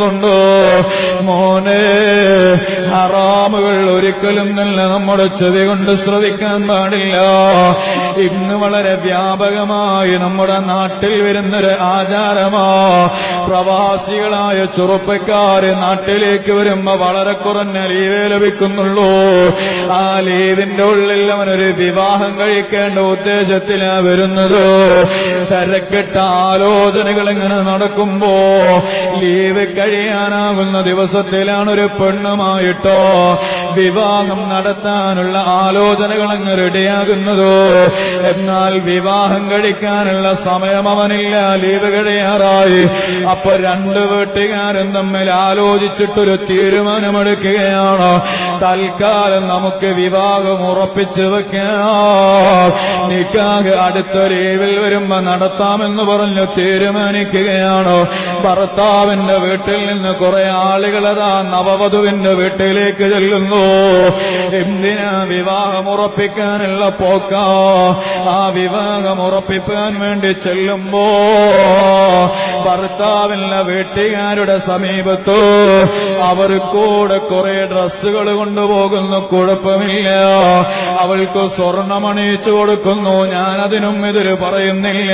ണ്ടോ മോനെ, ഹറാമുകൾ ഒരിക്കലും നല്ല നമ്മുടെ ചെവി കൊണ്ട് ശ്രവിക്കാൻ പാടില്ല. ഇന്ന് വളരെ വ്യാപകമായി നമ്മുടെ നാട്ടിൽ വരുന്നൊരു ആചാരമാ. പ്രവാസികളായ ചെറുപ്പക്കാര് നാട്ടിലേക്ക് വരുമ്പോ വളരെ കുറഞ്ഞ ലീവേ ലഭിക്കുന്നുള്ളൂ. ആ ലീവിന്റെ ഉള്ളിൽ അവനൊരു വിവാഹം കഴിക്കേണ്ട ഉദ്ദേശത്തിലാ വരുന്നത്. തിരക്കിട്ട ആലോചനകൾ ഇങ്ങനെ നടക്കുമ്പോ ലീവ് കഴിയാനാകുന്ന ദിവസത്തിലാണ് ഒരു പെണ്ണുമായിട്ടോ വിവാഹം നടത്താനുള്ള ആലോചനകൾ അങ്ങ് റെഡിയാകുന്നത്. എന്നാൽ വിവാഹം കഴിക്കാനുള്ള സമയം അവനില്ല, ലീവ് കഴിയാറായി. അപ്പൊ രണ്ടു വീട്ടുകാരും തമ്മിൽ ആലോചിച്ചിട്ടൊരു തീരുമാനമെടുക്കുകയാണ്. തൽക്കാലം നമുക്ക് വിവാഹം ഉറപ്പിച്ചു വെക്കാം, നിക്കാഹ് അടുത്ത ലീവിൽ വരുമ്പോ നടത്താമെന്ന് പറഞ്ഞു തീരുമാനിക്കുകയാണ്. ഭർത്താവിന്റെ വീട്ടിൽ നിന്ന് കുറെ ആളുകളതാ നവവധുവിന്റെ വീട്ടിലേക്ക് ചെല്ലുന്നു. എന്തിനാ? വിവാഹം ഉറപ്പിക്കാനുള്ള പോക്കാ. ആ വിവാഹം ഉറപ്പിക്കാൻ വേണ്ടി ചെല്ലുമ്പോ ഭർത്താവിന്റെ വീട്ടുകാരുടെ സമീപത്ത് അവർ കൂടെ കുറെ ഡ്രസ്സുകൾ കൊണ്ടുപോകുന്നു. കുഴപ്പമില്ല, അവൾക്ക് സ്വർണമണിയിച്ചു കൊടുക്കുന്നു, ഞാനതിനും എതിര് പറയുന്നില്ല.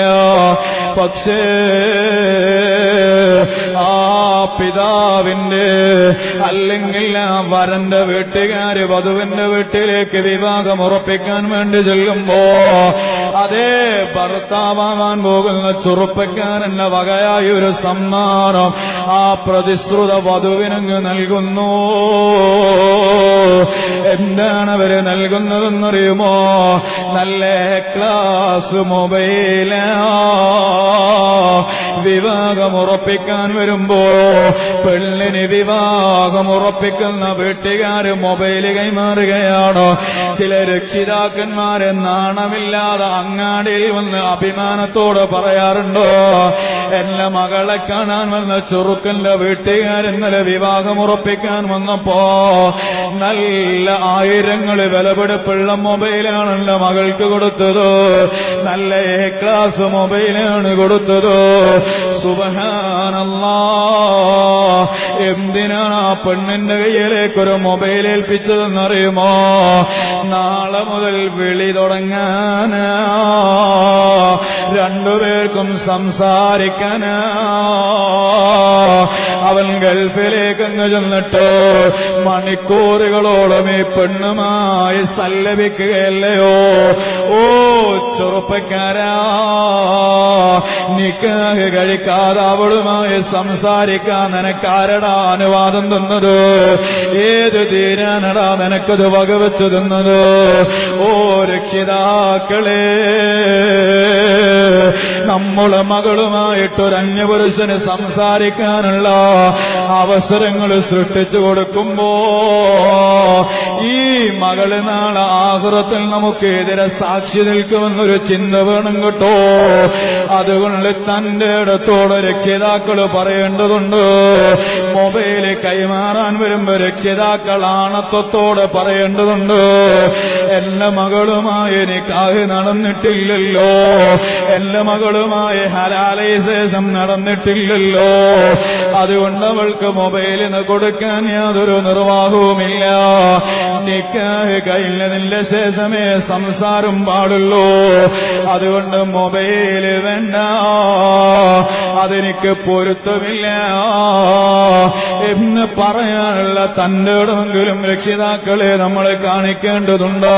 പക്ഷേ ആ പിതാവിന്റെ അല്ലെങ്കിൽ ആ വരന്റെ വീട്ടുകാര് വധുവിന്റെ വീട്ടിലേക്ക് വിവാഹം ഉറപ്പിക്കാൻ വേണ്ടി ചെല്ലുമ്പോ അതേ ഭർത്താവാൻ പോകുന്ന ചെറുപ്പക്കാരന്റെ വകയായി ഒരു സമ്മാനം ആ പ്രതിശ്രുത വധുവിനങ്ങ് നൽകുന്നു. എന്താണ് അവര് നൽകുന്നതെന്നറിയുമോ? നല്ല ക്ലാസ് മൊബൈലാ. വിവാഹം ഉറപ്പിക്കാൻ വരുമ്പോ പെണ്ണിന് വിവാഹം ഉറപ്പിക്കുന്ന വീട്ടുകാര് മൊബൈല് കൈമാറുകയാണ്. ചില രക്ഷിതാക്കന്മാരെ നാണമില്ലാതെ അങ്ങാടിയിൽ വന്ന് അഭിമാനത്തോടെ പറയാറുണ്ടോ, എന്റെ മകളെ കാണാൻ വന്ന ചെറുക്കന്റെ വീട്ടുകാരിന്നലെ വിവാഹം ഉറപ്പിക്കാൻ വന്നപ്പോ നല്ല ആയിരങ്ങൾ വിലപിടിപ്പുള്ള മൊബൈലാണ് എന്റെ മകൾക്ക് കൊടുത്തത്, നല്ല എ ക്ലാസ് മൊബൈലാണ് കൊടുത്തത്. സുബ്ഹാനല്ലാഹ്, എന്തിനാണ് ആ പെണ്ണിന്റെ കയ്യിലേക്കൊരു മൊബൈൽ ഏൽപ്പിച്ചതെന്നറിയുമോ? നാളെ മുതൽ വിളി തുടങ്ങാനാ, രണ്ടുപേർക്കും സംസാരിക്കാനാ. അവൻ ഗൾഫിലേക്കങ്ങ് ചെന്നിട്ട് മണിക്കൂറുകളോളം ഈ പെണ്ണുമായി സല്ലപിക്കുകയല്ലയോ? ഓ ചെറുപ്പക്കാരാ, നിക്കാഹ് കഴിക്കാതെ അവളുമായി സംസാരിക്കാൻ നിനക്കാരടാ അനുവാദം തന്നത്? ഏത് തീരാനടാ നിനക്കത് വകവെച്ചു തന്നത്? ഓ രക്ഷിതാക്കളെ, നമ്മളെ മകളുമായിട്ടൊരു അന്യപുരുഷന് സംസാരിക്കാനുള്ള അവസരങ്ങൾ സൃഷ്ടിച്ചു കൊടുക്കുമ്പോ ഈ മകള് നാളെ ആഖിറത്തിൽ നമുക്ക് എതിരെ സാക്ഷി നിൽക്കുമെന്നൊരു ചിന്ത വേണം കേട്ടോ. അതുകൊണ്ട് തന്റെ ഇടത്തോടെ രക്ഷിതാക്കൾ പറയേണ്ടതുണ്ട്. മൊബൈല് കൈമാറാൻ വരുമ്പോ രക്ഷിതാക്കൾ ആണത്വത്തോടെ പറയേണ്ടതുണ്ട്, എന്റെ മകളുമായി നിക്കാഹ് നടന്നിട്ടില്ലല്ലോ, എന്റെ മകളുമായി ഹലാലൈസേഷൻ നടന്നിട്ടില്ലല്ലോ, അതുകൊണ്ട് അവൾക്ക് മൊബൈലിന് കൊടുക്കാൻ യാതൊരു നിർവാഹവുമില്ല. നിക്കാഹ് കഴിഞ്ഞതിന്റെ ശേഷമേ സംസാരം പാടുള്ളൂ, അതുകൊണ്ട് മൊബൈല് വേണ്ട, അതെനിക്ക് പൊരുത്തമില്ല എന്ന് പറയാനുള്ള തന്റെ ഇടമെങ്കിലും രക്ഷിതാക്കളെ നമ്മളെ കാണിക്കേണ്ടതുണ്ടോ?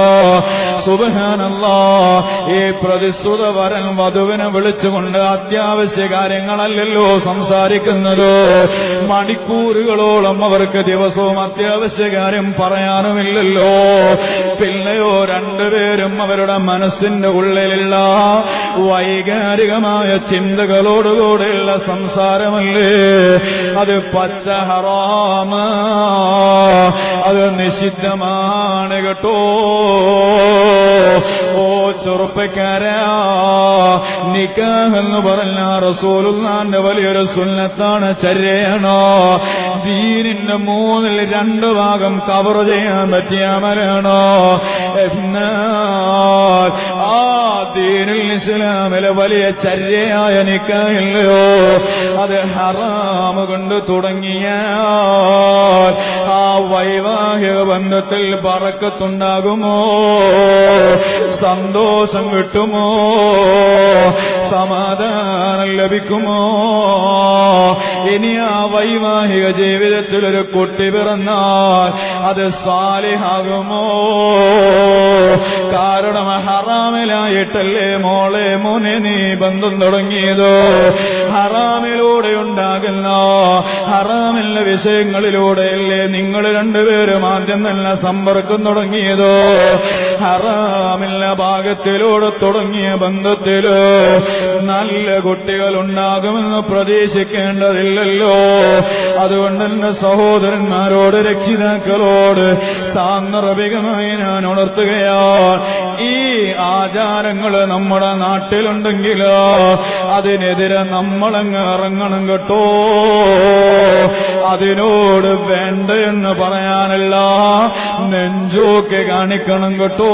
സുബ്ഹാനല്ലാഹ്, ഈ പ്രതിശ്രുത വരൻ വധുവിനെ വിളിച്ചുകൊണ്ട് അത്യാവശ്യ കാര്യങ്ങളല്ലല്ലോ സംസാരിക്കുന്നത്. മണിക്കൂറുകളോളം അവർക്ക് ദിവസവും അത്യാവശ്യ കാര്യം പറയാനുമില്ലല്ലോ. പിന്നെയോ രണ്ടുപേരും അവരുടെ മനസ്സിന്റെ ഉള്ളിലുള്ള വൈകാരികമായ ചിന്തകളോടുകൂടെയുള്ള സംസാരമല്ലേ? അത് പച്ച ഹറാമ്, അത് നിഷിദ്ധമാണ് കേട്ടോ. ഓ ചെറുപ്പക്കാരാ, നിക്കാഹ് എന്ന് പറഞ്ഞ റസൂലുള്ളാഹിന്റെ വലിയൊരു സുന്നത്താണ്, ചര്യയാണ്. ദീനിന്റെ 2 ഭാഗം കവർ ചെയ്യാൻ പറ്റിയ അമലാണ്. എന്നാൽ ആ ദീനുൽ ഇസ്ലാമിലെ വലിയ ചര്യയായ നിക്കാഹില്ലയോ, അത് ഹറാമ് കൊണ്ട് തുടങ്ങിയാൽ ആ വൈവാഹിക ബന്ധത്തിൽ ബറക്കത്തുണ്ടാകുമോ? സന്തോഷം കിട്ടുമോ? സമാധാനം ലഭിക്കുമോ? ഇനി ആ വൈവാഹിക ജീവിതത്തിൽ ഒരു കുട്ടി പിറന്നാൽ അത് സാലിഹാകുമോ? കാരണം ഹറാമിലായിട്ടല്ലേ മോളെ മോനെ നീ ബന്ധം തുടങ്ങിയതോ? ഹറാമിലൂടെ ഉണ്ടാകുന്ന ഹറാമില്ല വിഷയങ്ങളിലൂടെയല്ലേ നിങ്ങൾ രണ്ടുപേരും ആദ്യം തന്നെ സമ്പർക്കം തുടങ്ങിയതോ? ഹറാമില്ല ഭാഗത്തിലൂടെ തുടങ്ങിയ ബന്ധത്തില് നല്ല കുട്ടികൾ ഉണ്ടാകുമെന്ന് പ്രതീക്ഷിക്കേണ്ടതില്ലല്ലോ. അതുകൊണ്ട് എന്റെ സഹോദരന്മാരോട്, രക്ഷിതാക്കളോട് സാന്ദർഭികമായി ഞാൻ ഉണർത്തുകയാണ്, ഈ ആചാരങ്ങൾ നമ്മുടെ നാട്ടിലുണ്ടെങ്കിൽ അതിനെതിരെ നമ്മളങ്ങ് ഇറങ്ങണം കേട്ടോ. അതിനോട് വേണ്ട എന്ന് പറയാനല്ല, നെഞ്ചോക്കെ കാണിക്കണം കേട്ടോ.